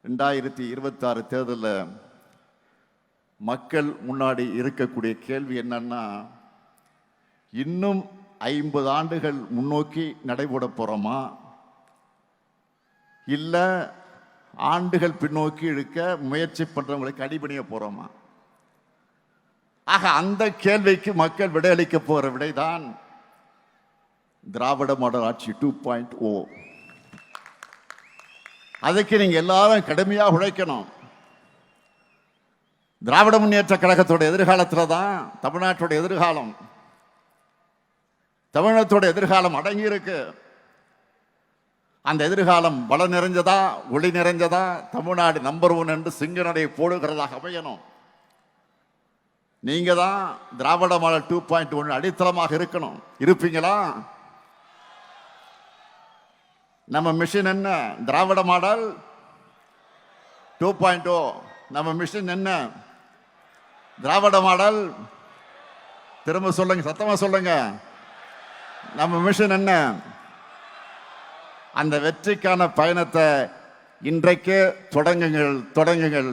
2026 தேர்தலில் மக்கள் முன்னாடி இருக்கக்கூடிய கேள்வி என்னன்னா, இன்னும் 50 ஆண்டுகள் முன்னோக்கி நடைபெற போறோமா, இல்ல ஆண்டுகள் பின்னோக்கி இழுக்க முயற்சி பண்றவங்களுக்கு அடிபணிய போறோமா? ஆக அந்த கேள்விக்கு மக்கள் விடையளிக்க போற விடைதான் திராவிட மாடல் ஆட்சி 2.0. அதுக்கு நீங்க எல்லாரும் கடுமையாக உழைக்கணும். திராவிட முன்னேற்ற கழகத்தோட எதிர்காலத்தில் தான் தமிழ்நாட்டோட எதிர்காலம், தமிழகத்தோட எதிர்காலம் அடங்கி இருக்கு. அந்த எதிர்காலம் பல நிறைஞ்சதா, ஒளி நிறைஞ்சதா, தமிழ்நாடு நம்பர் 1 என்று சிங்க நடை போடுகிறதாக அமையணும். நீங்க தான் திராவிட மாடல் 2.1 அடித்தளமாக இருக்கணும். இருப்பீங்களா? நம்ம மிஷன் என்ன? திராவிட மாடல் 2.0. நம்ம மிஷன் என்ன? திராவிட மாடல். திரும்ப சொல்லுங்க, சத்தமா சொல்லுங்க. நம்ம மிஷன் என்ன? அந்த வெற்றிக்கான பயணத்தை இன்றைக்கே தொடங்குங்கள்.